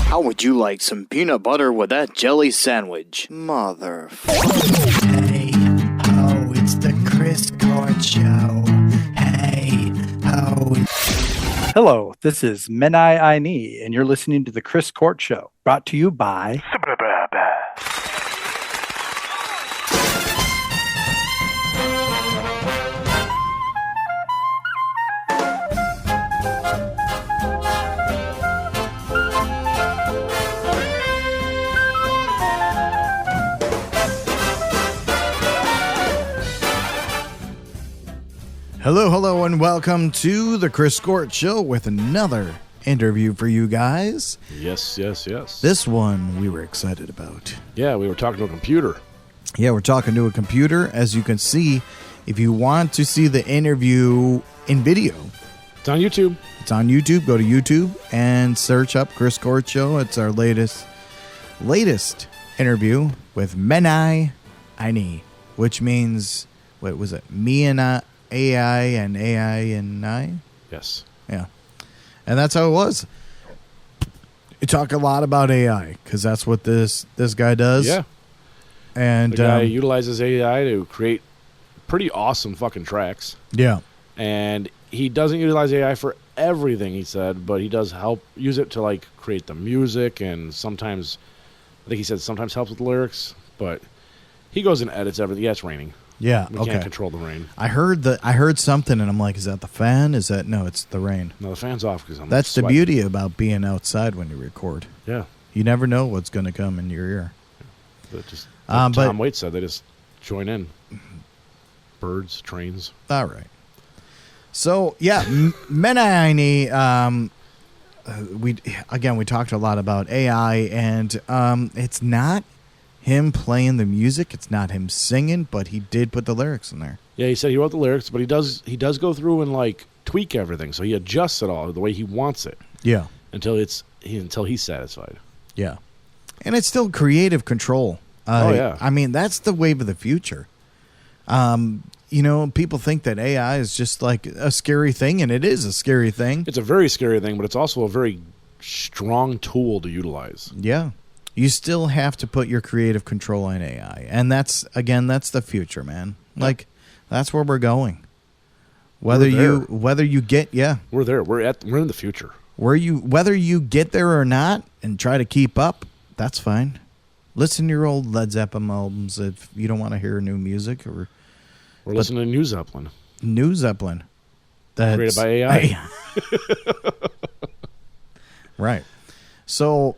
How would you like some peanut butter with that jelly sandwich? Mother. Hey, oh, it's the Chris Court Show. Hey, oh. Hello, this is Menai Aini, and you're listening to the Chris Court Show, brought to you by... Hello, and welcome to the Chris Court Show with another interview for you guys. Yes. This one we were excited about. Yeah, we were talking to a computer. Yeah, we're talking to a computer. As you can see, if you want to see the interview in video, It's on YouTube. it's on YouTube. Go to YouTube and search up Chris Court Show. It's our latest interview with Menai Aini, which means, what was it? Me and AI and AI and I? Yes. Yeah. And that's how it was. You talk a lot about AI because that's what this guy does. Yeah. And The guy utilizes AI to create pretty awesome fucking tracks. yeah. And he doesn't utilize AI for everything, he said, but he does use it to like create the music, and sometimes, I think he said sometimes helps with the lyrics, but he goes and edits everything. Yeah, it's raining. Yeah. We Okay. can't control the rain. I heard something and I'm like, is that the fan? No, it's the rain. No, the fan's off because I'm That's the sweating. beauty about being outside when you record. Yeah. You never know what's going to come in your ear. But just like but- Tom Waits said, they just join in. Birds, trains. All right. So, yeah, Menai Aini, we talked a lot about AI, and it's not him playing the music, it's not him singing, but he did put the lyrics in there. Yeah, he said he wrote the lyrics, but he does go through and like tweak everything, so he adjusts it all the way he wants it Yeah. until he's satisfied. Yeah. And it's still creative control. Oh, yeah. I mean, that's the wave of the future. People think that AI is just like a scary thing, and it is a scary thing. It's a very scary thing, but it's also a very strong tool to utilize. Yeah. You still have to put your creative control in AI. And that's the future, man. Yeah. Like, that's where we're going. Whether you get We're there. We're in the future. whether you get there or not and try to keep up, that's fine. Listen to your old Led Zeppelin albums if you don't want to hear new music, or We're listening to New Zeppelin. New Zeppelin. That's Created by AI. Right. So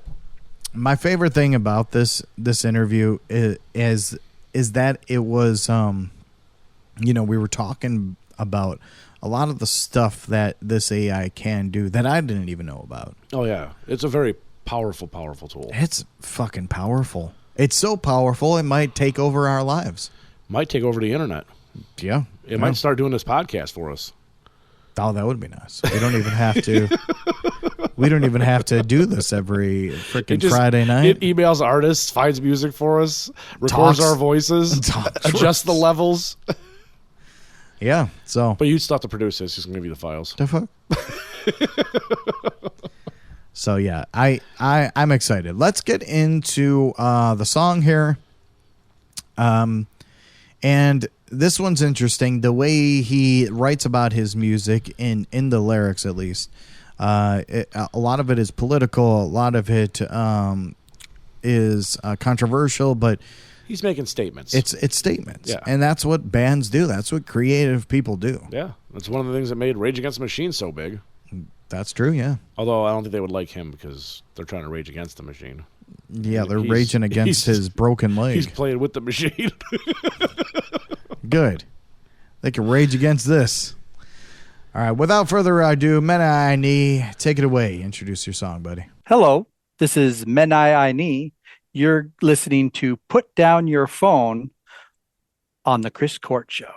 my favorite thing about this interview is that it was we were talking about a lot of the stuff that this AI can do that I didn't even know about. Oh, yeah. It's a very powerful tool. It's fucking powerful. It's so powerful it might take over our lives. Might take over the internet. Yeah. It might start doing this podcast for us. Oh, that would be nice. We don't even have to. We don't even have to do this every freaking Friday night. It emails artists, finds music for us, records our voices, adjusts the levels. Yeah. So. But you still have to produce it. It's just going to give you the files. The fuck? So yeah, I'm excited. Let's get into the song here. And this one's interesting. The way he writes about his music in the lyrics, at least, a lot of it is political. A lot of it is controversial, but he's making statements. It's statements, Yeah. and that's what bands do. That's what creative people do. Yeah, that's one of the things that made Rage Against the Machine so big. That's true. Yeah. Although I don't think they would like him because they're trying to rage against the machine. Yeah, they're raging against his broken leg. He's playing with the machine. Good. They can rage against this. All right. Without further ado, Menai Aini, take it away. Introduce your song, buddy. Hello, this is Menai Aini. You're listening to Put Down Your Phone on the Chris Court Show.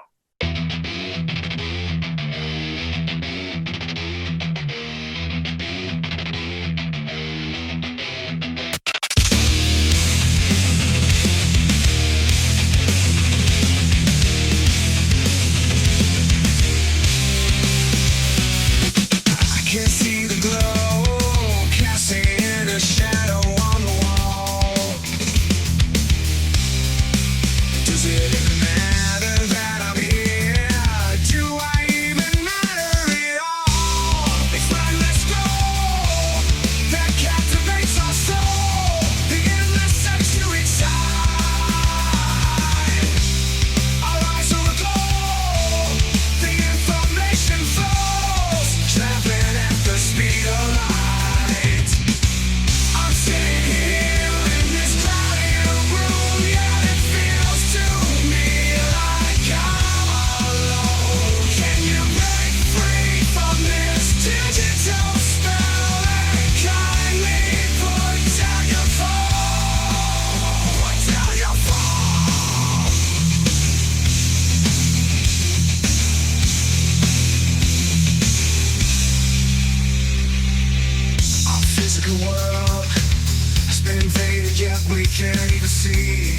can't even see.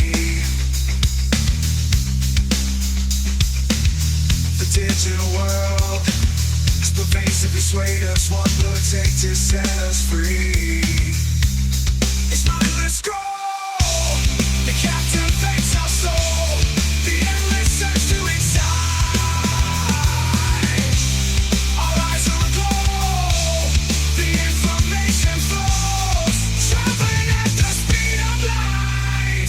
The digital world has pervasively swayed us. What will it take to set us free? It's mindless scroll that captivates our soul. The endless search to excite. Our eyes are aglow. The information flows, traveling at the speed of light.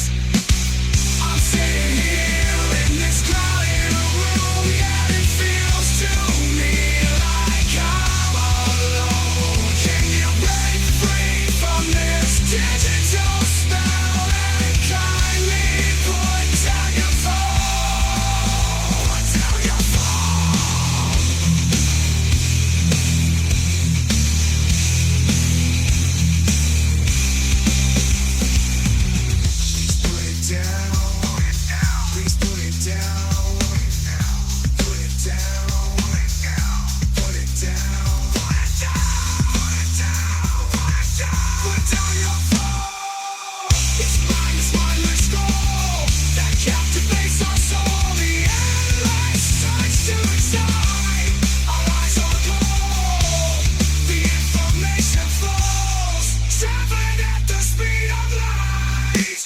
I'm sitting here in this crowded room, yet it feels to me like I'm alone. Can you break free from this digital spell and kindly put down your phone? Put down your phone. Put it down. Please put it down. Put it down. Put it down. Put down your phone. It's mindless scroll that captivates our soul. The endless search to excite. Our eyes are aglow. The information flows, traveling at the speed of light.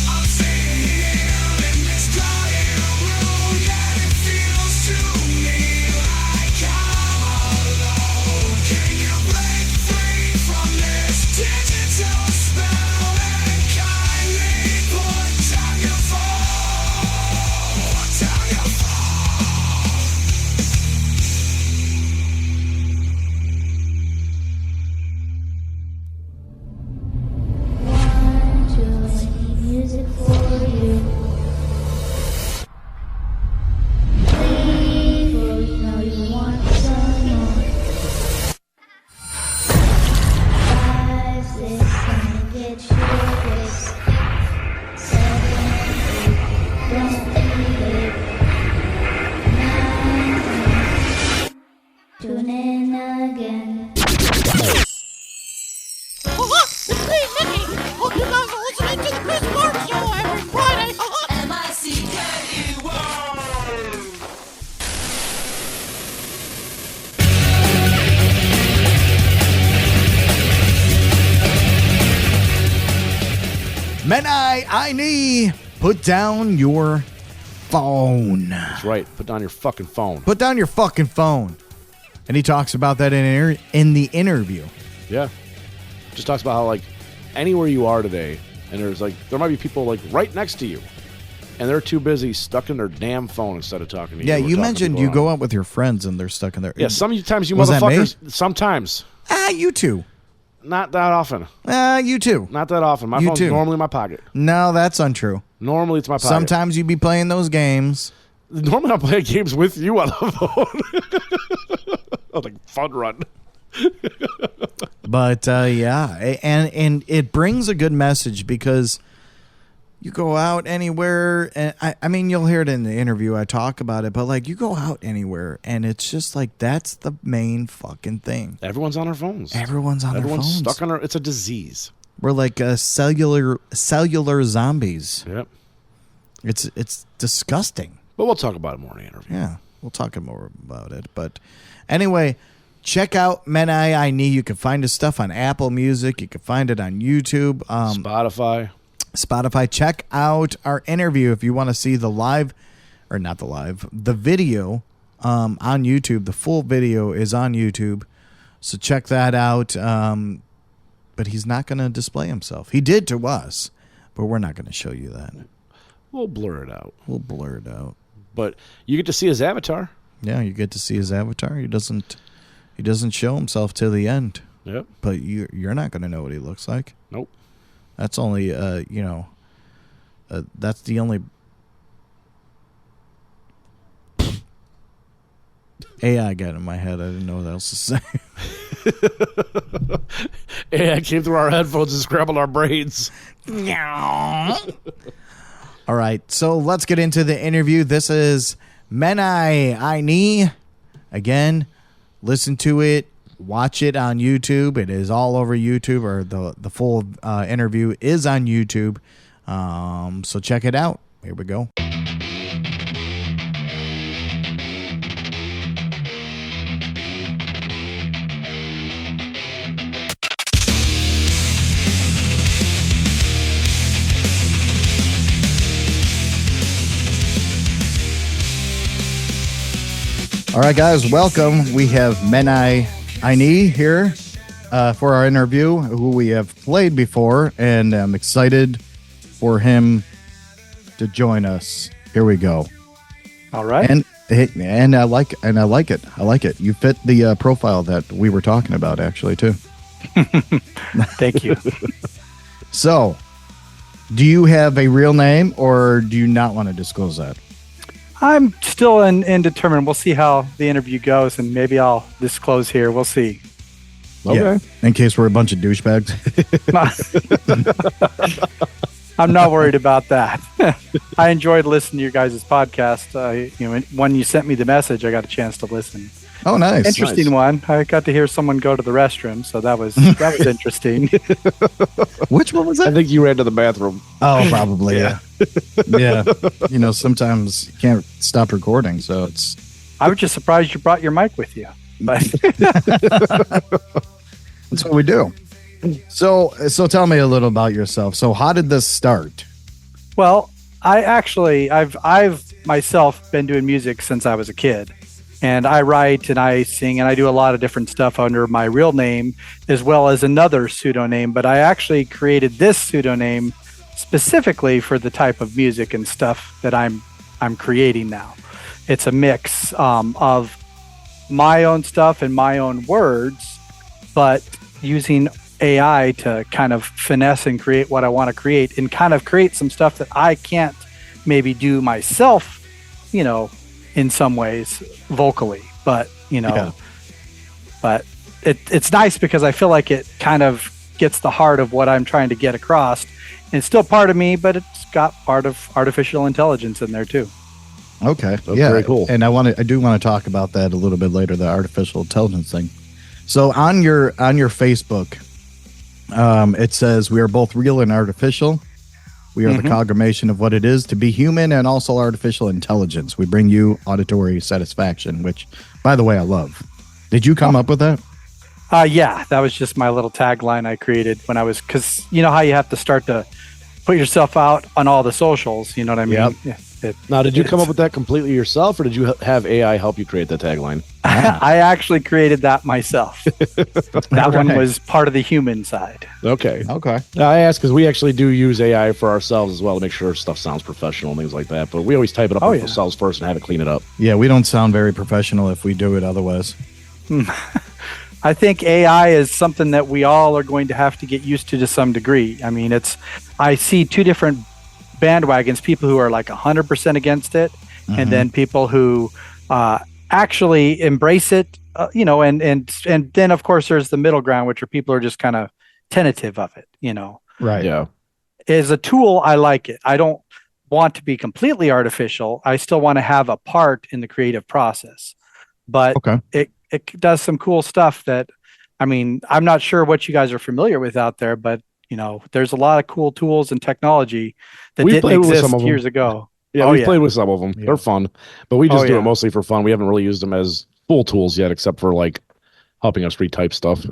I'm sitting here in this crowded room, yet it feels to me like I'm alone. Can you break free from this digital spell and kindly put down your phone? Put down your phone. Want to make music for you. Playful, you know you want some more. 5, 6, gonna get you fix. 7, 8, don't be late. 9, 10, tune in again. It's me, Mickey. Hope you guys are listening to the Chris Court Show every Friday. Menai Aini, put down your phone. That's right. Put down your fucking phone. Put down your fucking phone. And he talks about that in the interview. Yeah. Just talks about how, like, anywhere you are today, and there might be people, like, right next to you, and they're too busy stuck in their damn phone instead of talking to you. Yeah, or you talking to mentioned people you around. go out with your friends and they're stuck in there. Yeah, sometimes you Was that me? motherfuckers. Sometimes. You too. Not that often. You too. Not that often. My You phone's too. normally in my pocket. No, that's untrue. Normally it's my pocket. Sometimes you be playing those games. Normally I'm playing games with you on the phone. Like fun run. But yeah, and it brings a good message because you go out anywhere, and I mean, you'll hear it in the interview. I talk about it, but like you go out anywhere, and it's just like that's the main fucking thing. Everyone's on their phones. Everyone's on their phones. Stuck on it's a disease. We're like cellular zombies. Yep. It's disgusting. But we'll talk about it more in the interview. Yeah, we'll talk more about it. But anyway, check out Menai Aini. You can find his stuff on Apple Music. You can find it on YouTube. Spotify. Check out our interview if you want to see the video on YouTube. The full video is on YouTube. So check that out. But he's not going to display himself. He did to us, but we're not going to show you that. We'll blur it out. But you get to see his avatar. Yeah, you get to see his avatar. He doesn't show himself till the end. Yep. But you're not going to know what he looks like. Nope. That's only that's the only AI got in my head. I didn't know what else to say. AI came through our headphones and scrambled our brains. All right, so let's get into the interview. This is Menai Aini. Again, listen to it watch it on YouTube. It is all over YouTube, or the full interview is on YouTube. So check it out. Here we go. All right, guys, welcome. We have Menai Aini here for our interview, who we have played before, and I'm excited for him to join us. Here we go. All right. And I like it. I like it. You fit the profile that we were talking about, actually, too. Thank you. So, do you have a real name, or do you not want to disclose that? I'm still indeterminate. We'll see how the interview goes, and maybe I'll disclose here. We'll see. Okay. Yeah, in case we're a bunch of douchebags. I'm not worried about that. I enjoyed listening to your guys' podcast. When you sent me the message, I got a chance to listen. Oh, nice. Interesting one. I got to hear someone go to the restroom, so that was interesting. Which one was I that? think you ran to the bathroom. Oh, probably, yeah. Yeah. Sometimes you can't stop recording, so it's... I was just surprised you brought your mic with you. But that's what we do. So tell me a little about yourself. So how did this start? well, I've myself been doing music since I was a kid. And I write and I sing and I do a lot of different stuff under my real name as well as another pseudonym. But I actually created this pseudonym specifically for the type of music and stuff that I'm creating now. It's a mix of my own stuff and my own words, but using AI to kind of finesse and create what I want to create and kind of create some stuff that I can't maybe do myself, in some ways vocally, but but it's nice because I feel like it kind of gets the heart of what I'm trying to get across. And it's still part of me, but it's got part of artificial intelligence in there too. Okay. That's very cool. And I do want to talk about that a little bit later, the artificial intelligence thing. So on your Facebook, it says we are both real and artificial. We are the congregation of what it is to be human and also artificial intelligence. We bring you auditory satisfaction, which, by the way, I love. Did you come up with that? Yeah, that was just my little tagline I created when I was, because you know how you have to start to put yourself out on all the socials. You know what I mean? Yep. Yeah, Now, did you come up with that completely yourself, or did you have AI help you create that tagline? I actually created that myself. That one was part of the human side. Okay. Okay. Now, I ask because we actually do use AI for ourselves as well to make sure stuff sounds professional and things like that. But we always type it up ourselves first and have it clean it up. Yeah, we don't sound very professional if we do it otherwise. I think AI is something that we all are going to have to get used to some degree. I mean, I see two different bandwagons, people who are like 100% against it, and then people who actually embrace it, and then of course there's the middle ground, which are people who are just kind of tentative of it, Right. Yeah. As a tool, I like it. I don't want to be completely artificial. I still want to have a part in the creative process, but Okay. it does some cool stuff that, I mean, I'm not sure what you guys are familiar with out there, but there's a lot of cool tools and technology that didn't exist years ago. Yeah, we've played with some of them. Yeah. They're fun, but we just do yeah. it mostly for fun. We haven't really used them as full tools yet, except for like helping us retype stuff.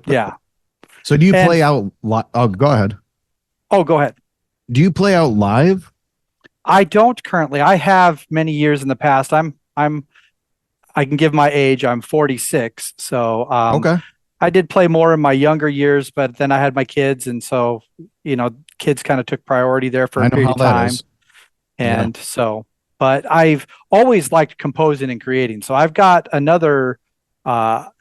Yeah. So do you play out? Oh, go ahead. Oh, go ahead. Do you play out live? I don't currently. I have many years in the past. I can give my age. I'm 46. So Okay. I did play more in my younger years, but then I had my kids, and so kids kind of took priority there for a period of time. And so, but I've always liked composing and creating. So I've got another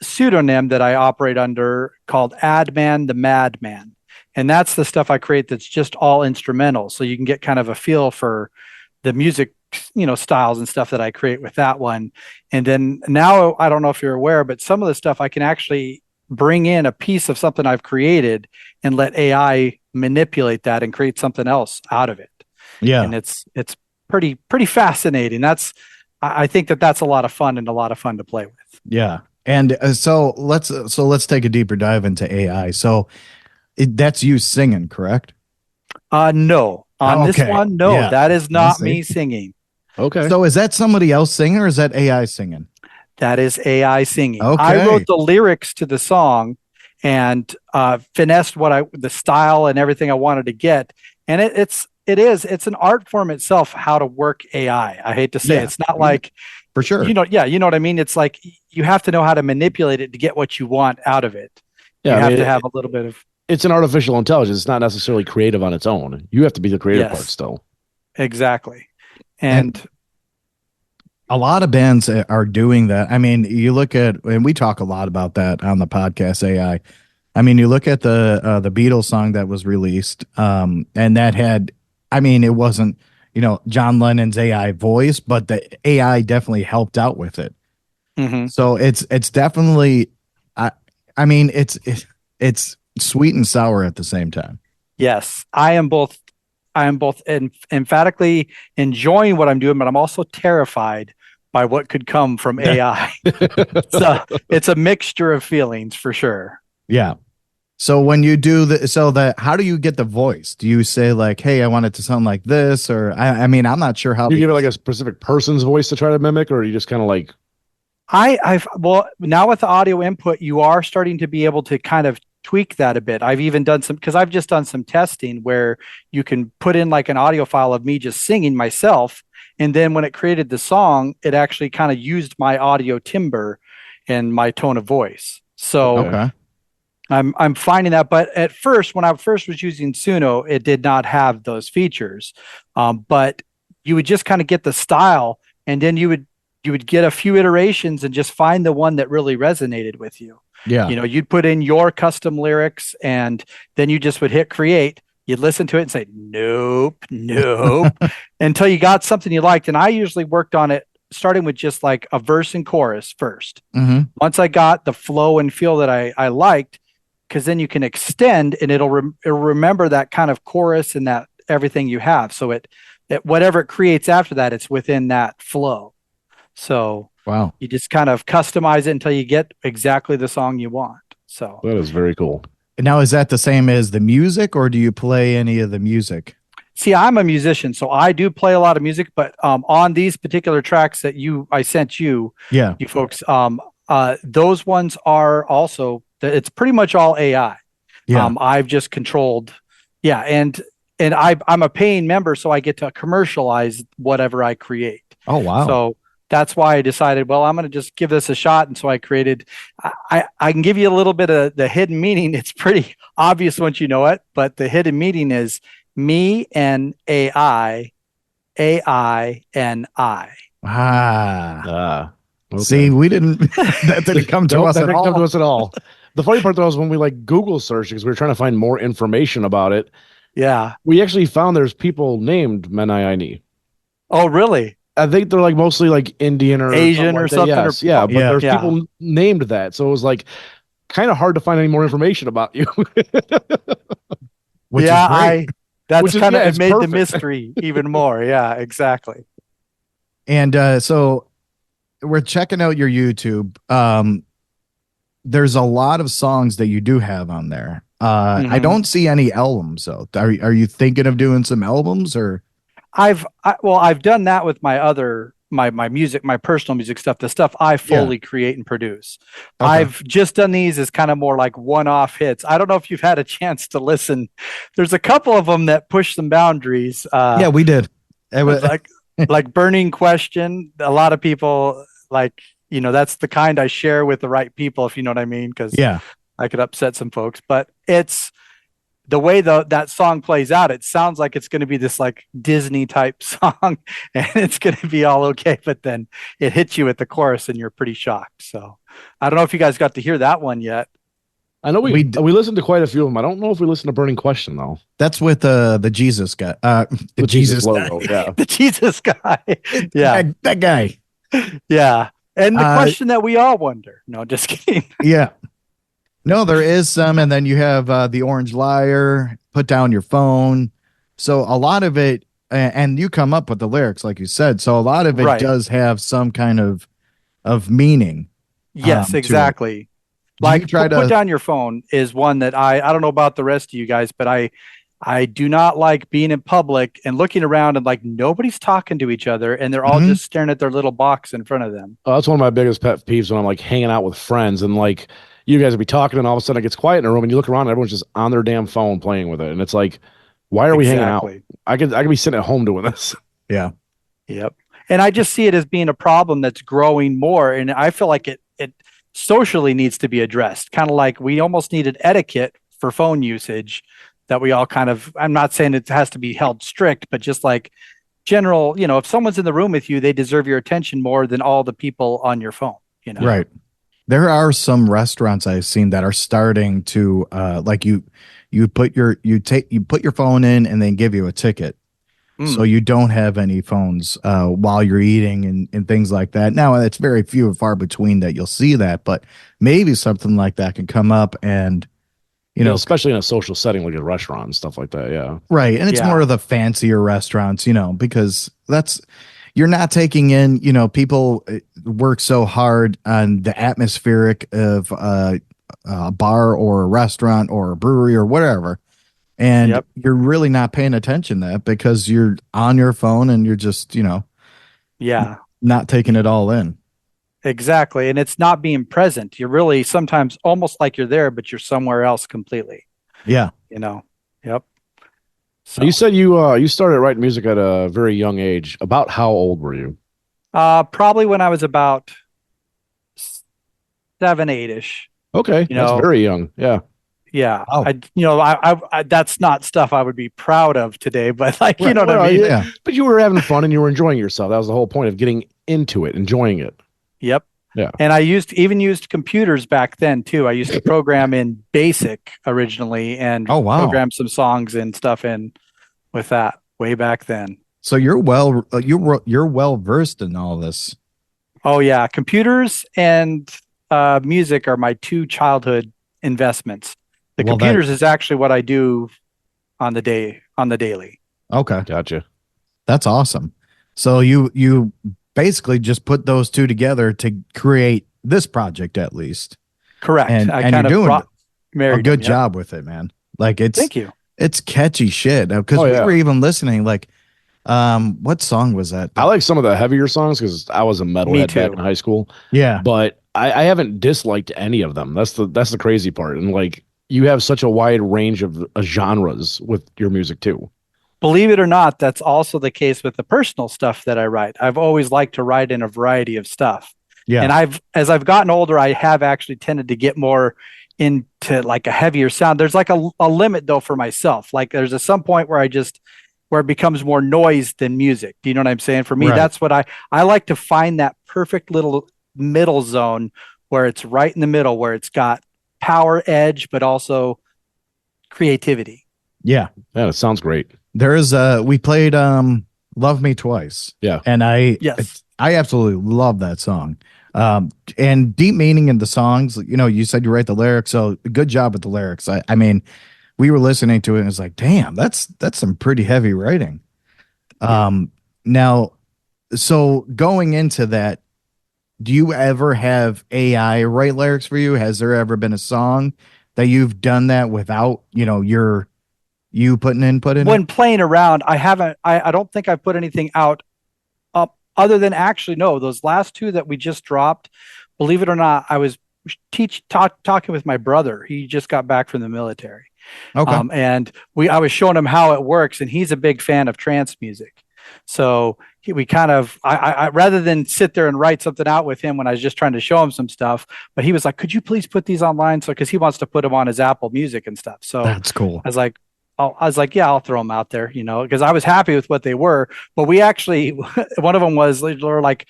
pseudonym that I operate under called Adman the Madman. And that's the stuff I create that's just all instrumental. So you can get kind of a feel for the music, styles and stuff that I create with that one. And then now, I don't know if you're aware, but some of the stuff I can actually bring in a piece of something I've created and let AI manipulate that and create something else out of it. Yeah. And it's pretty fascinating. I think that's a lot of fun and a lot of fun to play with. Yeah. And let's take a deeper dive into AI. So that's you singing, correct? No. On this Okay. one, no, Yeah. that is I not see. me singing. Okay. So is that somebody else singing or is that AI singing? That is AI singing. Okay. I wrote the lyrics to the song and finessed the style and everything I wanted to get. And it's an art form itself, how to work AI. I hate to say Yeah. it's not like, For sure. you know what I mean? It's like you have to know how to manipulate it to get what you want out of it. Yeah, You I have mean, to have a little bit of, it's an artificial intelligence. It's not necessarily creative on its own. You have to be the creative Yes. part still. exactly. And And a lot of bands are doing that. I mean, you look at, and we talk a lot about that on the podcast AI. I mean, you look at the Beatles song that was released, and that had, I mean, it wasn't, John Lennon's AI voice, but the AI definitely helped out with it. mhm. So it's definitely, I mean, it's sweet and sour at the same time. Yes, I am both emphatically enjoying what I'm doing, but I'm also terrified by what could come from AI. So it's a mixture of feelings for sure. Yeah. So when you do how do you get the voice? Do you say like, "Hey, I want it to sound like this," or I mean, I'm not sure how. You give it like a specific person's voice to try to mimic, or you just kind of like, Well, now with the audio input, you are starting to be able to kind of tweak that a bit. I've even done because I've just done some testing where you can put in like an audio file of me just singing myself. And then when it created the song, it actually kind of used my audio timbre and my tone of voice. So Okay. I'm finding that, but at first, when I first was using Suno, it did not have those features. But you would just kind of get the style, and then you would get a few iterations and just find the one that really resonated with you. Yeah. You'd put in your custom lyrics, and then you just would hit create. You'd listen to it and say, nope, nope, until you got something you liked. And I usually worked on it starting with just like a verse and chorus first. Mm-hmm. Once I got the flow and feel that I liked, because then you can extend and it'll remember that kind of chorus and that everything you have. So it whatever it creates after that, it's within that flow. So Wow. you just kind of customize it until you get exactly the song you want. So that is very cool. Now, is that the same as the music, or do you play any of the music? see, I'm a musician, so I do play a lot of music, but on these particular tracks that I sent you, Yeah. you folks, those ones are also, it's pretty much all AI. Yeah. I've just controlled, yeah, and I'm a paying member, so I get to commercialize whatever I create. Oh, wow. So that's why I decided, well, I'm going to just give this a shot. And so I created, I can give you a little bit of the hidden meaning. It's pretty obvious once you know it, but the hidden meaning is me and AI, AI and I. Okay. See, we didn't, that didn't come to Nope, us that at didn't all. come to us at all. The funny part though is when we like Google search because we were trying to find more information about it. Yeah. We actually found there's people named Menai Aini. Oh, really? I think they're like mostly like Indian or Asian or like that. something, or- Yes, yeah, but Yeah. there's Yeah. people named that, so it was like kind of hard to find any more information about you. Which yeah, is great. that's Which is- kind of, yeah, it it's made the perfect. mystery even more. Yeah, exactly. And so we're checking out your YouTube. There's a lot of songs that you do have on there. I Mhm. don't see any albums though. Are you thinking of doing some albums or? I've done that with my music, my personal music stuff, the stuff I fully create and produce. Okay. I've just done these as kind of more like one-off hits. I don't know if you've had a chance to listen. There's a couple of them that push some boundaries. Yeah, we did. It was, like Burning Question. A lot of people like, that's the kind I share with the right people, if you know what I mean, because yeah. I could upset some folks, but it's the way that song plays out. It sounds like it's going to be this like Disney type song and it's going to be all okay. But then it hits you at the chorus and you're pretty shocked. So I don't know if you guys got to hear that one yet. I know we listened to quite a few of them. I don't know if we listened to Burning Question though. That's with the Jesus guy. The Jesus logo. guy. Yeah. The Jesus guy. Yeah. That guy. Yeah. And the question that we all wonder. No, just kidding. Yeah. No, there is some, and then you have the Orange Liar, Put Down Your Phone. So a lot of it, and you come up with the lyrics, like you said. So a lot of it Right. does have some kind of meaning. Yes, to it. exactly. Do you Like try put to? down your phone is one that I don't know about the rest of you guys, but I do not like being in public and looking around and like nobody's talking to each other and they're all Mhm. just staring at their little box in front of them. Oh, that's one of my biggest pet peeves when I'm like hanging out with friends and like you guys will be talking and all of a sudden it gets quiet in a room and you look around and everyone's just on their damn phone playing with it. And it's like, why are we hanging out? Exactly. I could be sitting at home doing this. Yeah. Yep. And I just see it as being a problem that's growing more. And I feel like it socially needs to be addressed. Kind of like we almost needed etiquette for phone usage that we all kind of, I'm not saying it has to be held strict, but just like general, if someone's in the room with you, they deserve your attention more than all the people on your phone. Right. There are some restaurants I've seen that are starting to like you put your phone in and then give you a ticket. So you don't have any phones while you're eating and things like that. Now it's very few and far between that you'll see that, but maybe something like that can come up and especially in a social setting like a restaurant and stuff like that. Yeah. right. And it's Yeah. more of the fancier restaurants, because you're not taking in, people work so hard on the atmospheric of a bar or a restaurant or a brewery or whatever. And Yep. you're really not paying attention to that because you're on your phone and you're just, Yeah. not taking it all in. Exactly. And it's not being present. You're really sometimes almost like you're there, but you're somewhere else completely, Yeah. Yep. So you said you started writing music at a very young age. About how old were you? Probably when I was about 7, 8-ish. Okay, that's very young. Yeah. Yeah. Oh. I that's not stuff I would be proud of today, but like, you know what I mean? Yeah. But you were having fun and you were enjoying yourself. That was the whole point of getting into it, enjoying it. Yep. Yeah. And I used computers back then too. I used to program in BASIC originally and Oh, wow. program some songs and stuff in with that way back then. So you're well versed in all this. Oh yeah, computers and music are my two childhood investments. The Well, computers is actually what I do on the daily. Okay. Gotcha. That's awesome. So you basically just put those two together to create this project at least. Correct. And I you're kind of doing married a good them, yep. job with it, man. Like Thank you. it's catchy shit. Because Oh, we yeah. were even listening, like, what song was that? I like some of the heavier songs because I was a Me metalhead too. back in high school. Yeah. But I haven't disliked any of them. That's the crazy part. And like you have such a wide range of genres with your music too. Believe it or not, that's also the case with the personal stuff that I write. I've always liked to write in a variety of stuff. Yeah. And as I've gotten older, I have actually tended to get more into like a heavier sound. There's like a limit though for myself. Like there's some point where where it becomes more noise than music. Do you know what I'm saying? For me, Right. that's what I like to find that perfect little middle zone where it's right in the middle, where it's got power, edge, but also creativity. Yeah. Yeah, it sounds great. There is we played Love Me Twice. Yeah. And I Yes. absolutely love that song. And deep meaning in the songs, you said you write the lyrics, so good job with the lyrics. I mean, we were listening to it and it's like, damn, that's some pretty heavy writing. Now, so going into that, do you ever have AI write lyrics for you? Has there ever been a song that you've done that without, you putting input in When it? playing around, I don't think I've put anything out up other than actually, no, those last two that we just dropped, believe it or not, I was talking with my brother. He just got back from the military. Okay. And I was showing him how it works, and he's a big fan of trance music. So we kind of, I rather than sit there and write something out with him when I was just trying to show him some stuff, but he was like, "Could you please put these online?" So because he wants to put them on his Apple Music and stuff. So That's cool. I was like, yeah, I'll throw them out there, because I was happy with what they were. But we actually, one of them was like,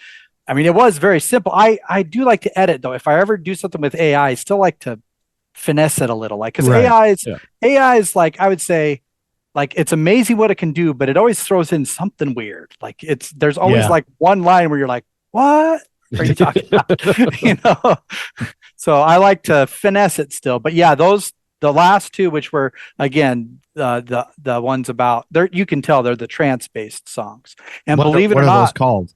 I mean, it was very simple. I do like to edit though. If I ever do something with AI, I still like to finesse it a little, like because Right. AI is like, I would say, like it's amazing what it can do, but it always throws in something weird. Like there's always Yeah. like one line where you're like, what are you talking about? So I like to finesse it still. But yeah, the last two, which were again the ones about there, you can tell they're the trance based songs. And believe it what or are those not, called?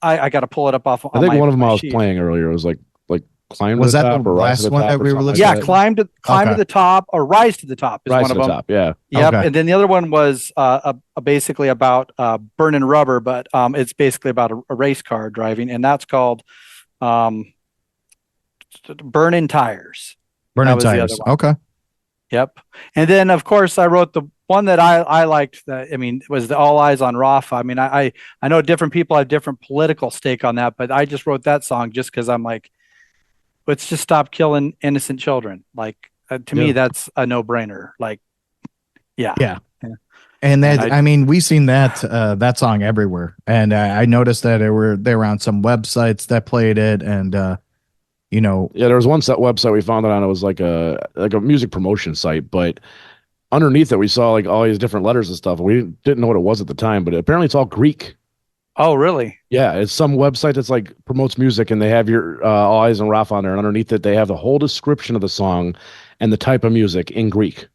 I got to pull it up off. I think one of them I was sheet. playing earlier was like climb Was to the that top the or rise to last the one top that or we were something like listening Yeah, that. climb to Okay. the top or rise to the top is Rise one to of the them. top, yeah. Yep. Okay. And then the other one was basically about burning rubber, but it's basically about a race car driving, and that's called um, burning tires. Burning That was the other tires. one. Okay. Yep. And then of course I wrote the one that I liked that was the All Eyes on Rafa. I mean, I know different people have different political stake on that, but I just wrote that song just because I'm like, let's just stop killing innocent children. Like to me, that's a no brainer. Like, yeah. Yeah. Yeah. And that, And I mean, we seen that song everywhere, and I noticed that they were on some websites that played it, and you know, Yeah, there was one website we found it on. It was like a music promotion site, but underneath it we saw like all these different letters and stuff. And we didn't know what it was at the time, but apparently it's all Greek. oh, really? Yeah, it's some website that's like promotes music, and they have your All Eyes and Raf on there, and underneath it they have the whole description of the song and the type of music in Greek.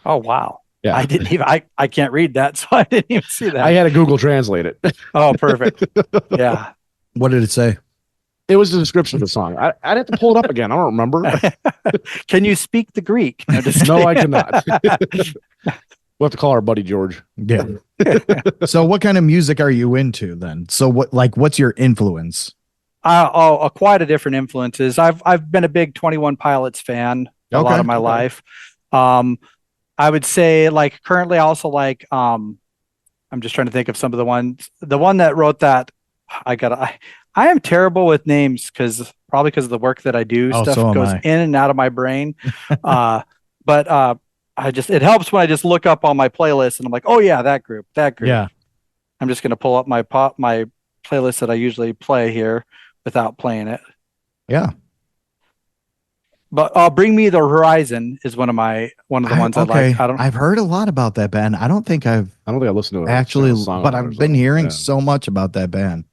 Oh, wow. Yeah, I didn't even, I can't read that, so I didn't even see that. I had to Google translate it. Oh, perfect. Yeah. what did it say? It was the description of the song. I'd have to pull it up again. I don't remember. Can you speak the Greek? No, just No, I kidding. cannot. We'll have to call our buddy George. Yeah. So, what kind of music are you into then? So, what's your influence? Quite a different influences. I've been a big 21 Pilots fan a lot Okay. of my life. I would say like currently I also like I'm just trying to think of some of the ones. The one that wrote that I am terrible with names probably because of the work that I do. Oh, Stuff so am goes I. in and out of my brain. But it helps when I just look up on my playlist and I'm like, oh yeah, that group. Yeah. I'm just gonna pull up my playlist that I usually play here without playing it. Yeah. But Bring Me the Horizon is one of the ones I like. I've heard a lot about that band. I don't think I've I don't think I listened to it actually, song but on it or I've been something. hearing Yeah. so much about that band.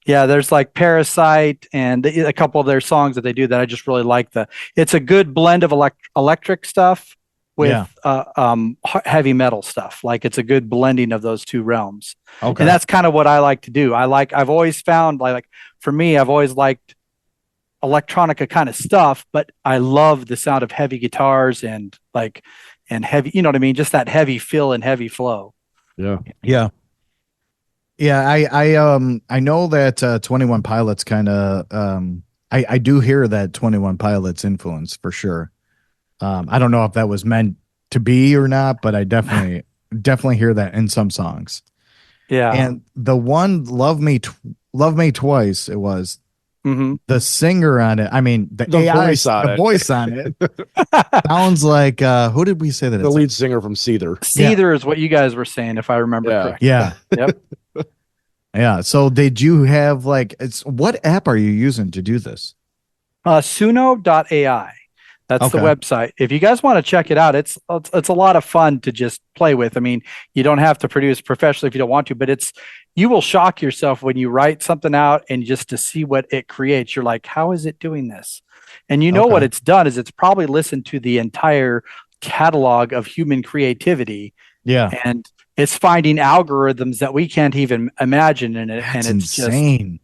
Yeah, there's like Parasite and a couple of their songs that they do that I just really like. It's a good blend of electric stuff with heavy metal stuff. Like it's a good blending of those two realms. Okay. And that's kind of what I like to do. I've always found like for me, I've always liked electronica kind of stuff, but I love the sound of heavy guitars and heavy, you know what I mean? Just that heavy feel and heavy flow. Yeah. Yeah. Yeah, I know that 21 Pilots kind of I do hear that 21 Pilots influence for sure. I don't know if that was meant to be or not, but I definitely hear that in some songs. Yeah. And the one Love Me Twice, it was Mm-hmm. the singer on it. I mean, the AI, voice on the it. voice on it sounds like who did we say that? The it's lead singer from Seether. Seether is what you guys were saying, if I remember Yeah. correctly. Yeah. Yep. Yeah. So did you have what app are you using to do this? Suno.ai. That's the Okay. website. If you guys want to check it out, it's a lot of fun to just play with. I mean, you don't have to produce professionally if you don't want to, but you will shock yourself when you write something out and just to see what it creates. You're like, how is it doing this? And you know Okay. what it's done is it's probably listened to the entire catalog of human creativity, Yeah. and it's finding algorithms that we can't even imagine in it. That's and it's insane.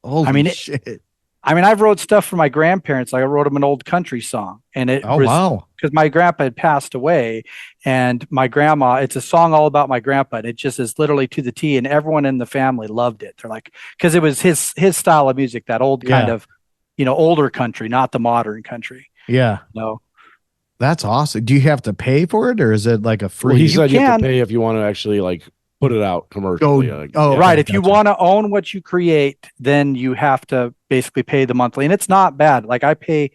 Holy I mean, shit. I've wrote stuff for my grandparents. I wrote them an old country song, and it Oh was wow. because my grandpa had passed away, and my grandma. It's a song all about my grandpa, and it just is literally to the T. And everyone in the family loved it. They're like, because it was his style of music, that old kind Yeah. of, older country, not the modern country. Yeah. No, That's awesome. Do you have to pay for it or is it like a free? Well, he said you have can. to pay if you want to actually like put it out commercially. Go- Like, oh, yeah. right. Okay, If you gotcha. want to own what you create, then you have to basically pay the monthly, and it's not bad. Like I think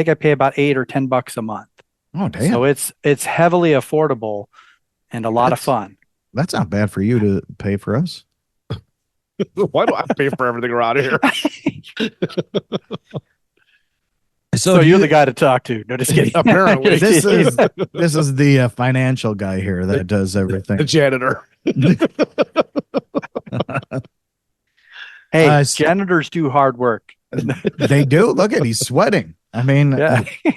I pay about $8 or $10 a month. Oh damn. So it's heavily affordable and a lot of That's- fun. That's not bad for you to pay for us. Why do I pay for everything around here? So you're the guy to talk to. No, just kidding. Apparently. this is the financial guy here that does The everything. janitor. Hey, s- janitors do hard work. They do. Look at he's sweating. I mean, Yeah. all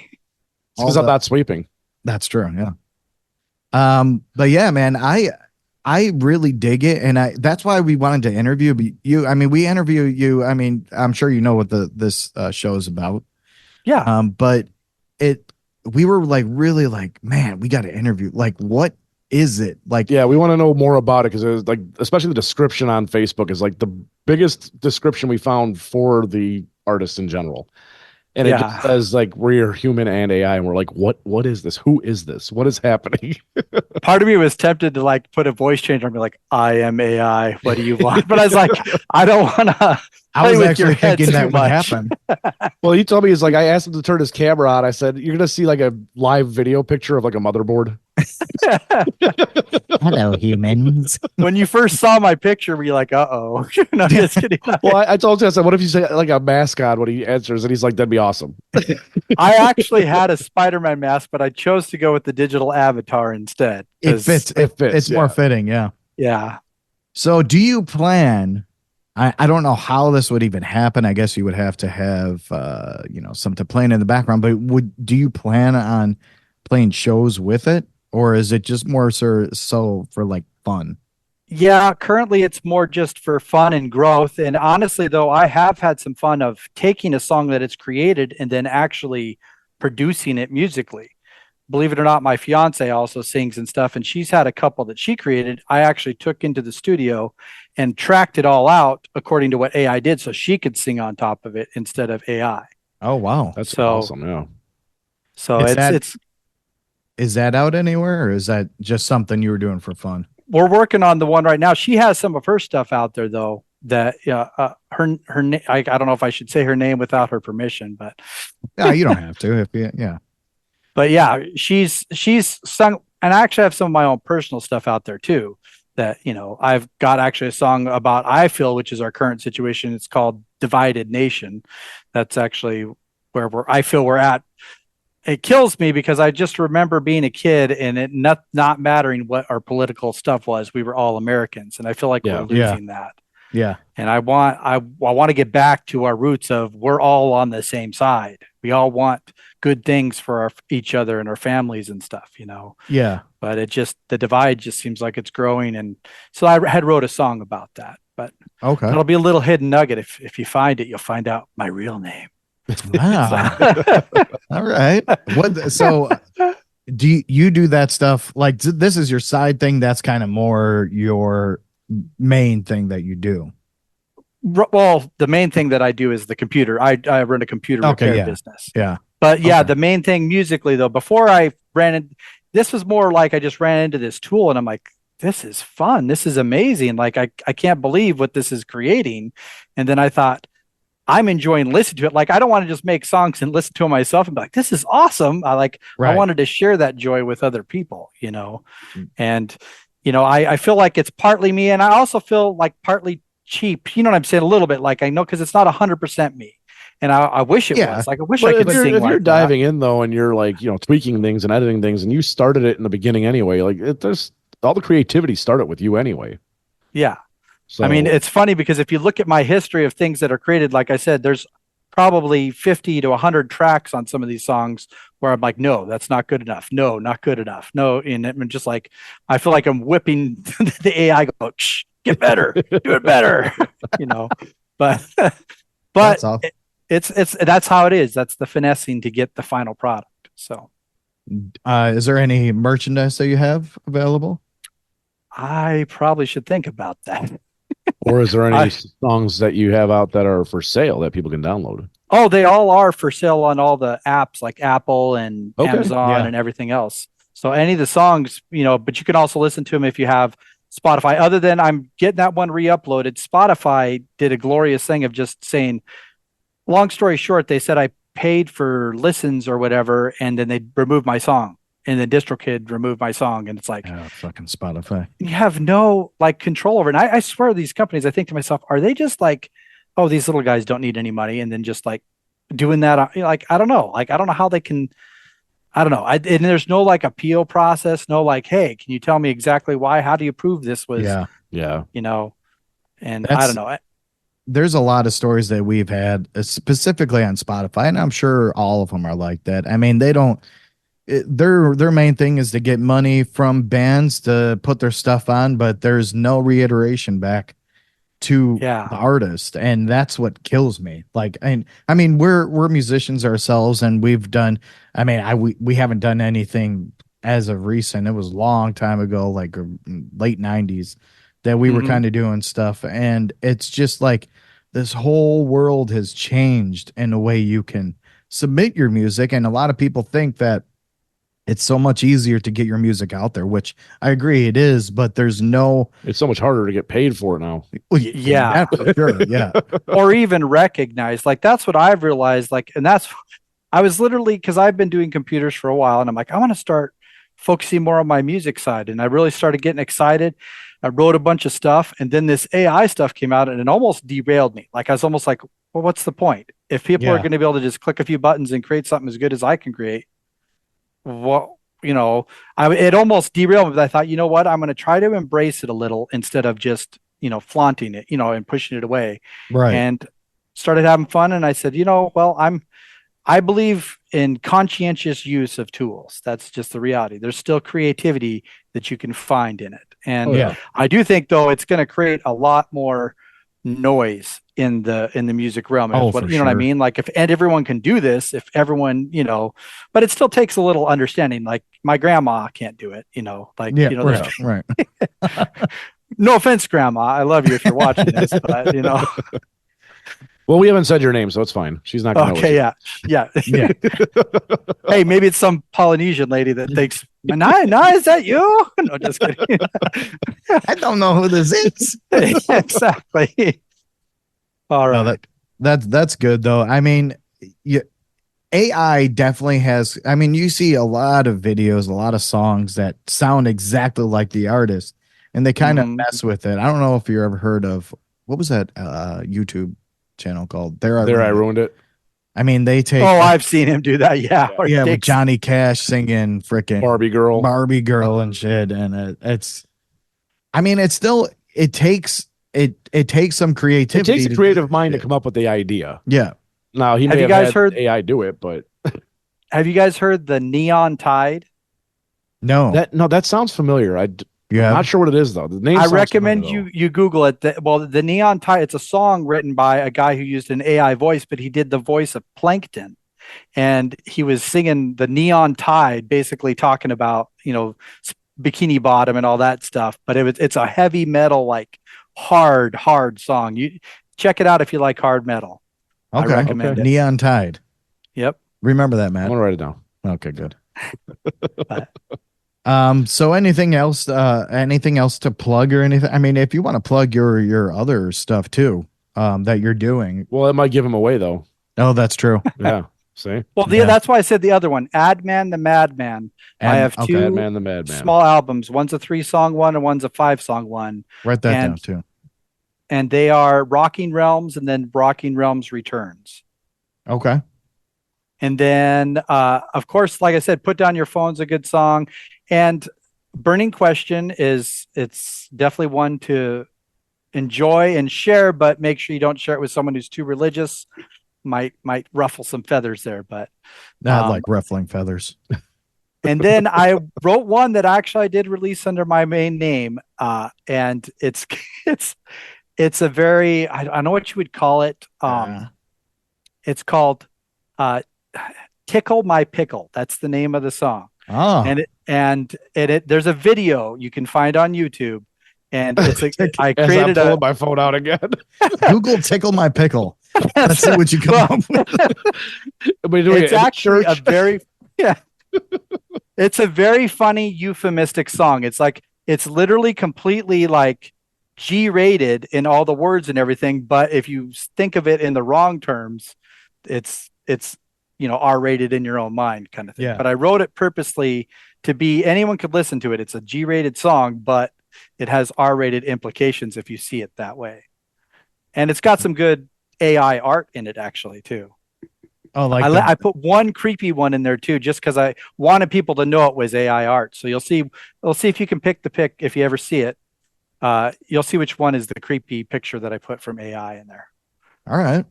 Because I'm the- not sweeping. that's true. Yeah. But yeah, man, I really dig it, and that's why we wanted to interview you. I mean, we interview you. I mean, I'm sure you know what this show is about. Yeah. But we were like really like, man, we got to interview. Like, what is it like? Yeah, we want to know more about it because it was like, especially the description on Facebook is like the biggest description we found for the artist in general. And it just says like we're human and AI, and we're like, what is this? Who is this? What is happening? Part of me was tempted to like put a voice changer and be like, I am AI. What do you want? But I was like, I don't want to. I was actually thinking that would happen. Well, he told me, he's like, I asked him to turn his camera on. I said, you're gonna see like a live video picture of like a motherboard. Hello, humans. When you first saw my picture, were you like, uh-oh? No, just kidding. Well, I told him, I said, what if you say like a mascot when he answers? And he's like, that'd be awesome. I actually had a Spider-Man mask, but I chose to go with the digital avatar instead. It fits. It's more fitting. Yeah. Yeah. So do you plan? I don't know how this would even happen. I guess you would have to have something playing in the background, but do you plan on playing shows with it, or is it just more so for like fun? Yeah, currently it's more just for fun and growth. And honestly, though, I have had some fun of taking a song that it's created and then actually producing it musically. Believe it or not, my fiance also sings and stuff, and she's had a couple that she created. I actually took into the studio and tracked it all out according to what AI did, so she could sing on top of it instead of AI. Oh wow, that's awesome! Yeah. So is that out anywhere, or is that just something you were doing for fun? We're working on the one right now. She has some of her stuff out there though. That her I don't know if I should say her name without her permission, but yeah, you don't have to. Yeah. But yeah, she's sung, and I actually have some of my own personal stuff out there too. That I've got actually a song about I feel, which is our current situation. It's called "Divided Nation." That's actually where I feel we're at. It kills me because I just remember being a kid and it not mattering what our political stuff was. We were all Americans, and I feel like we're losing that. Yeah. And I want to get back to our roots of we're all on the same side. We all want good things for each other and our families and stuff, Yeah. But the divide just seems like it's growing. And so I had wrote a song about that, but okay, it'll be a little hidden nugget. If you find it, you'll find out my real name. Wow. All right. So do you do that stuff? Like this is your side thing. That's kind of more your main thing that you do. Well, the main thing that I do is the computer. I run a computer repair business. Yeah. But the main thing musically though, before I this was more like I just ran into this tool and I'm like, this is fun. This is amazing. Like I can't believe what this is creating. And then I thought, I'm enjoying listening to it. Like I don't want to just make songs and listen to them myself and be like, this is awesome. I wanted to share that joy with other people, and I feel like it's partly me, and I also feel like partly cheap. You know what I'm saying? A little bit, like I know because it's not 100% me, and I wish it was. Like I wish I could sing. If you're diving in though, and you're like tweaking things and editing things, and you started it in the beginning anyway, like there's all the creativity started with you anyway. Yeah. So, I mean, it's funny because if you look at my history of things that are created, like I said, there's probably 50 to 100 tracks on some of these songs where I'm like, no, that's not good enough. No, not good enough. No. And I'm just like, I feel like I'm whipping the AI, go, shh, get better, do it better, but that's awesome. That's how it is. That's the finessing to get the final product. So, is there any merchandise that you have available? I probably should think about that. Or is there any songs that you have out that are for sale that people can download? Oh, they all are for sale on all the apps like Apple and Amazon and everything else. So any of the songs, but you can also listen to them if you have Spotify. Other than I'm getting that one re-uploaded, Spotify did a glorious thing of just saying, long story short, they said I paid for listens or whatever, and then they removed my song. And then DistroKid removed my song, and it's like, fucking Spotify. You have no control over it. And I swear these companies, I think to myself, are they just like, oh, these little guys don't need any money, and then just like doing that? I don't know. I don't know how they can. I don't know. And there's no appeal process. No hey, can you tell me exactly why? How do you prove this was? Yeah. And I don't know. There's a lot of stories that we've had specifically on Spotify, and I'm sure all of them are like that. I mean, they don't. their main thing is to get money from bands to put their stuff on, but there's no reiteration back to Yeah. the artist, and that's what kills me. Like, and I mean, we're musicians ourselves, and we've done. I mean, we haven't done anything as of recent. It was a long time ago, like late '90s, that we were Mhm. kind of doing stuff, and it's just like this whole world has changed in a way you can submit your music, and a lot of people think that it's so much easier to get your music out there, which I agree it is, but there's no. It's so much harder to get paid for it now. Well, Yeah. that for sure, yeah. Or even recognized. Like that's what I've realized. Like, and that's I was literally because I've been doing computers for a while, and I'm like, I want to start focusing more on my music side. And I really started getting excited. I wrote a bunch of stuff, and then this AI stuff came out, and it almost derailed me. Like I was almost like, well, what's the point? If people are Yeah. going to be able to just click a few buttons and create something as good as I can create, what it almost derailed me. But I thought, you know what? I'm going to try to embrace it a little instead of just flaunting it, and pushing it away. Right. And started having fun. And I said, well, I believe in conscientious use of tools. That's just the reality. There's still creativity that you can find in it. And Yeah. I do think though it's going to create a lot more noise in the music realm. Oh, What for you know what I sure. mean? Like and everyone can do this, if everyone, but it still takes a little understanding. Like my grandma can't do it, like Yeah. there's Right. Right. no offense, grandma. I love you if you're watching this, but Well, we haven't said your name, so it's fine. She's not going to okay, yeah. Yeah. Hey, maybe it's some Polynesian lady that thinks, Menai, is that you? No, just kidding. I don't know who this is. Exactly. All right. No, that's good though. I mean, AI definitely has. I mean, you see a lot of videos, a lot of songs that sound exactly like the artist, and they kind of Mhm. mess with it. I don't know if you ever heard of what was that YouTube channel called? There I There, I Ruined It. ruined it. I mean, they take. Oh, I've seen him do that. Yeah. Or yeah, with takes- Johnny Cash singing freaking Barbie girl. Barbie girl and shit, and it's. I mean, it takes some It creativity. takes a to creative do mind to shit. come up with the idea. Yeah. Now he Have may you have guys had heard- AI do it, but Have you guys heard the Neon Tide? No. that sounds familiar. I'm Yeah. not sure what it is though. The name. I sounds recommend familiar, you Google it. The Neon Tide, it's a song written by a guy who used an AI voice, but he did the voice of Plankton. And he was singing the Neon Tide, basically talking about, Bikini Bottom and all that stuff. But it's a heavy metal, like hard song. You check it out if you like hard metal. I Okay. recommend it. Neon Tide. Yep. Remember that, though. I'm Matt. gonna write it down. Okay, good. But- So anything else to plug or anything? I mean, if you want to plug your other stuff too, that you're doing. Well, it might give him away though. Oh, that's true. Yeah. See, Well, Yeah. that's why I said the other one, Adman the Madman. I have okay, two Madman the Madman. small albums. One's a 3-song one and one's a 5-song one. write that down and- too. And they are Rocking Realms and then Rocking Realms Returns. Okay. And then, of course, like I said, Put Down Your Phone's a good song. And Burning Question it's definitely one to enjoy and share, but make sure you don't share it with someone who's too religious. Might ruffle some feathers there, but Not like ruffling feathers. and then I wrote one that actually I did release under my main name, and it's a very I don't know what you would call it. Yeah. It's called "Tickle My Pickle." That's the name of the song, Oh. and it there's a video you can find on YouTube, and it's I As I'm created pulling my phone out again. Google tickle my pickle. Let's see what you come up with. But you're doing it It's in the actually a church. very yeah. It's a very funny euphemistic song. It's literally completely like G-rated in all the words and everything, but if you think of it in the wrong terms, it's R-rated in your own mind kind of thing. Yeah. But I wrote it purposely to be anyone could listen to it. It's a G-rated song, but it has R-rated implications if you see it that way. And it's got some good AI art in it actually too. Oh, like I put one creepy one in there too, just because I wanted people to know it was AI art. So you'll see if you can pick the pick if you ever see it. You'll see which one is the creepy picture that I put from AI in there. all right.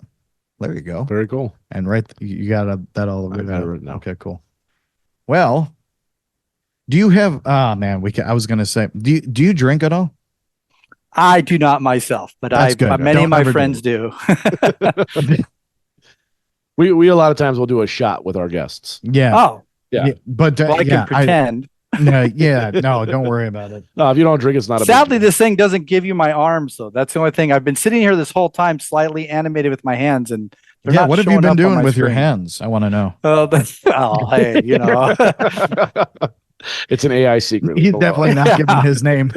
There you go. Very cool. And you got that all I got it written down. Okay, cool. Well, do you have? Ah, man, I was gonna say, do you drink at all? I do not myself, but That's good. many Don't of my ever do friends do. We a lot of times will do a shot with our guests. Yeah, Oh, Yeah. but well, I can pretend. no, yeah, no, don't worry about it. No, if you don't drink, it's not a big Sadly, deal. this thing doesn't give you my arms, though. That's the only thing. I've been sitting here this whole time, slightly animated with my hands, and they're Yeah, not what have you showing been up on doing my with your screen. hands? I want to know. Oh, hey, It's an AI secret. He's definitely not giving his name.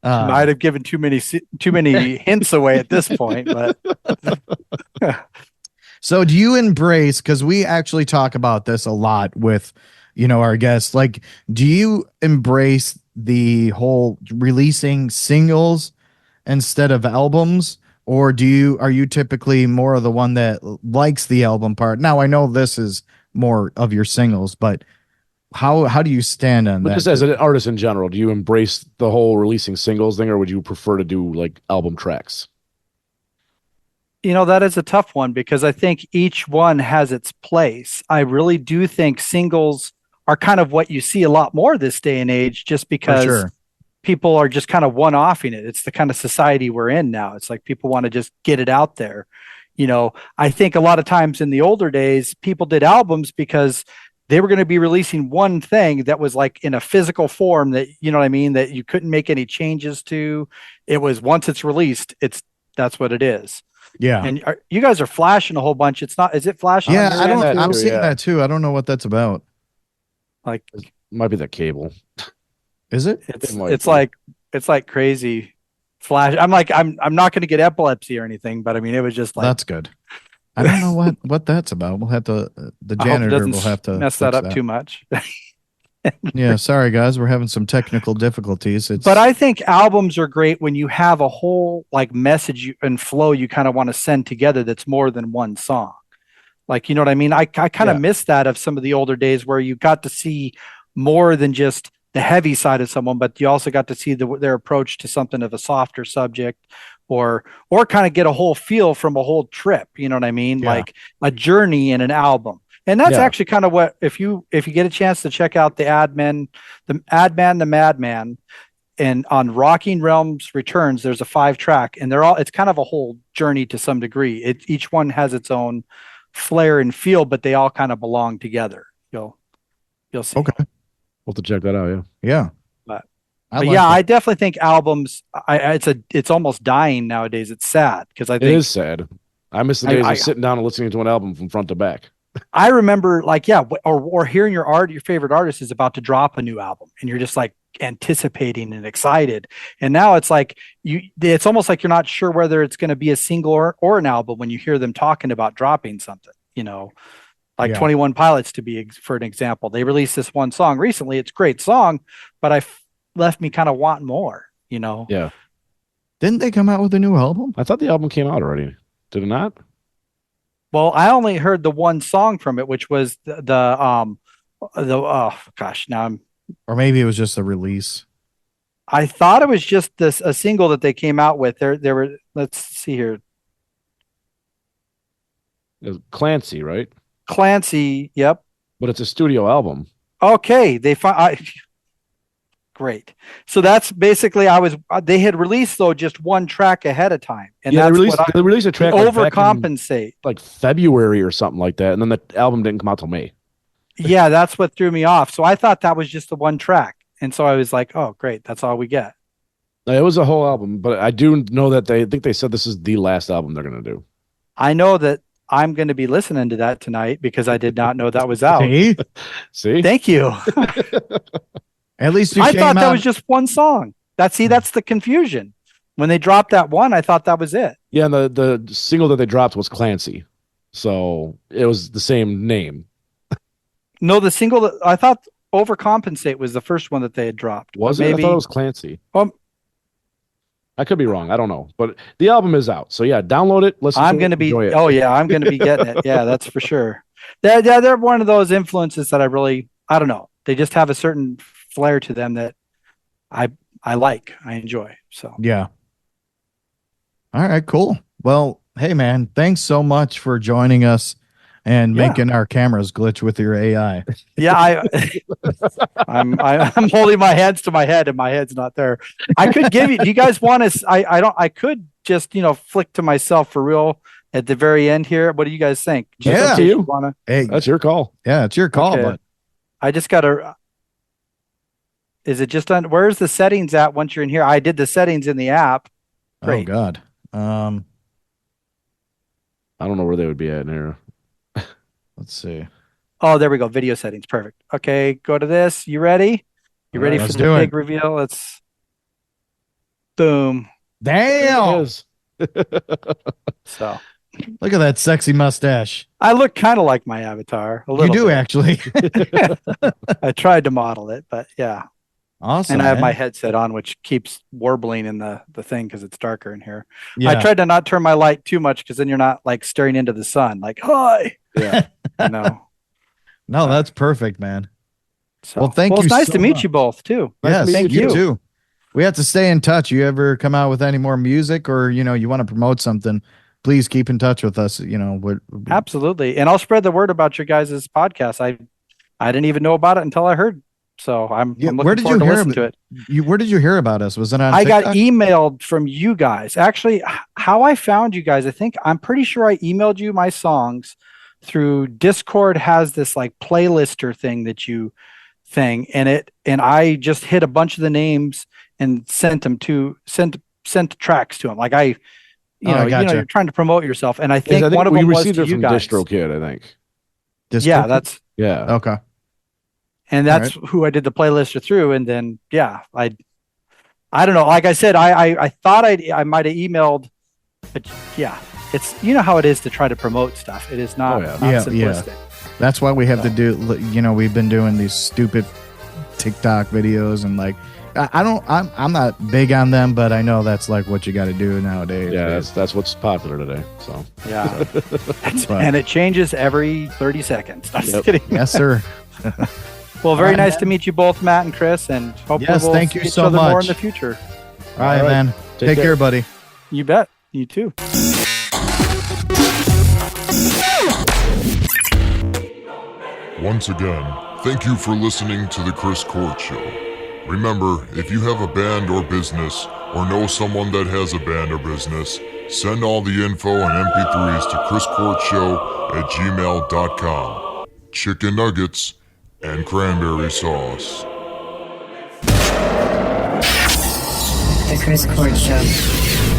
might have given too many hints away at this point, but So do you embrace, because we actually talk about this a lot with, our guests, like, do you embrace the whole releasing singles instead of albums? Or are you typically more of the one that likes the album part? Now I know this is more of your singles, but how do you stand on But that? just as an artist in general, do you embrace the whole releasing singles thing, or would you prefer to do like album tracks? that is a tough one because I think each one has its place. I really do think singles are kind of what you see a lot more this day and age, just For because sure. people are just kind of one-offing it. It's the kind of society we're in now. It's like people want to just get it out there. I think a lot of times in the older days, people did albums because they were going to be releasing one thing that was like in a physical form that, you know what I mean, that you couldn't make any changes to. It was once it's released, that's what it is. Yeah. And you guys are flashing a whole bunch. It's not, is it flashing? Yeah, on your end I'm too? seeing yeah. that too. I don't know what that's about. Like Might be the cable. Is it? it's It might it's be. like it's like crazy flash. I'm not going to get epilepsy or anything, but I mean it was just like That's good. I don't know what that's about. We'll have to the I hope it janitor doesn't will have to mess that fix up too much. Yeah, sorry guys, we're having some technical difficulties. It's But I think albums are great when you have a whole like message and flow you kind of want to send together that's more than one song. Like, you know what I mean? I kind of Yeah. miss that of some of the older days where you got to see more than just the heavy side of someone, but you also got to see their approach to something of a softer subject, or kind of get a whole feel from a whole trip. You know what I mean? Yeah. Like a journey in an album. And that's Yeah. actually kind of what, if you get a chance to check out the the Madman, and on Rocking Realms Returns, there's a 5-track, and it's kind of a whole journey to some degree. Each one has its own flair and feel, but they all kind of belong together. You'll see. okay. We'll have to check that out. Yeah. Yeah. But I yeah, like I definitely think albums. It's almost dying nowadays. It's sad because I It think is sad. I miss the days of sitting down and listening to an album from front to back. I remember like or hearing your favorite artist is about to drop a new album, and you're just like anticipating and excited. And now it's like it's almost like you're not sure whether it's going to be a single or an album when you hear them talking about dropping something. Like Yeah. 21 Pilots for an example. They released this one song recently. It's a great song, but left me kind of wanting more. Yeah. Didn't they come out with a new album? I thought the album came out already. Did it not? Well, I only heard the one song from it, which was the oh gosh, now Or maybe it was just a release. I thought it was just a single that they came out with. There were, let's see here, It was Clancy, right? Clancy. Yep. But it's a studio album. Okay, great. So that's basically they had released though just one track ahead of time, and Yeah, that's they released a track like, back in, overcompensate. like February or something like that, and then the album didn't come out till May. Yeah, that's what threw me off. So I thought that was just the one track, and so I was like, oh great, that's all we get. It was a whole album, but I do know that I think they said this is the last album they're gonna do. I know that I'm going to be listening to that tonight because I did not know that was out. See? See? Thank you. At least you I came thought that out- was just one song. That's the confusion. When they dropped that one, I thought that was it. Yeah, and the single that they dropped was Clancy. So it was the same name. No, the single that I thought Overcompensate was the first one that they had dropped. Was But it? maybe I thought it was Clancy. Um, I could be wrong. I don't know. But the album is out. So yeah, download it. Listen I'm to going to it, be. enjoy it. Oh yeah, I'm going to be getting it. Yeah, that's for sure. They're one of those influences that I don't know. They just have a certain flair to them that I like. I enjoy. So Yeah. All right, cool. Well, hey man, thanks so much for joining us and Yeah. making our cameras glitch with your AI. Yeah, I'm holding my hands to my head, and my head's not there. I could give you. Do you guys want to? I could just flick to myself for real at the very end here. What do you guys think? Just Yeah. in Up to case you. wanna. Hey, That's your call. yeah, it's your call, Okay. but I just gotta. Is it just on? Where's the settings at once you're in here? I did the settings in the app. oh Great. god. I don't know where they would be at in here. Let's see. Oh, there we go. Video settings. Perfect. Okay, go to this. You ready? You All ready right, for let's the do it. big reveal? Let's. Boom. Damn! Yes. So Look at that sexy mustache. I look kind of like my avatar. A You little do bit. actually. I tried to model it, but yeah. Awesome. And I have my man. headset on, which keeps warbling in the thing because it's darker in here. Yeah. I tried to not turn my light too much because then you're not like staring into the sun. Like, hi. Yeah. No. No, that's perfect, man. So, Well, thank it's you nice so to meet much. you both too. Yes, to meet you you. too. We have to stay in touch. You ever come out with any more music, or you want to promote something? Please keep in touch with us. Absolutely. And I'll spread the word about your guys' podcast. I didn't even know about it until I heard. So I'm Yeah, looking where did forward you to hear listen about- to it. Where did you hear about us? Was it on I TikTok? got emailed from you guys. Actually, how I found you guys, I'm pretty sure I emailed you my songs through Discord. Has this like playlister thing and I just hit a bunch of the names and sent tracks to them. Like I gotcha. you're trying to promote yourself. And I I think think one of we them was received to it you from guys. DistroKid, I think. Yeah, that's Yeah. okay. and that's who I did the playlister through. And then I don't know. Like I said, I thought I might have emailed, but yeah, it's how it is to try to promote stuff. It is not, Oh, yeah. not Yeah, simplistic. That's why we have to do. We've been doing these stupid TikTok videos, and like, I'm not big on them, but I know that's like what you got to do nowadays. Yeah, that's what's popular today. So Yeah. But- And it changes every 30 seconds. I'm just Yep. kidding. Yes, sir. Well, very All right, nice man. to meet you both, Matt and Chris, and hopefully Yes, we'll thank you see each so other more much. in the future. All right, All right. man. Take Take care. care, buddy. You bet. You too. Once again, thank you for listening to The Chris Court Show. Remember, if you have a band or business, or know someone that has a band or business, send all the info and MP3s to chriscourtshow@gmail.com. Chicken nuggets and cranberry sauce. The Chris Court Show.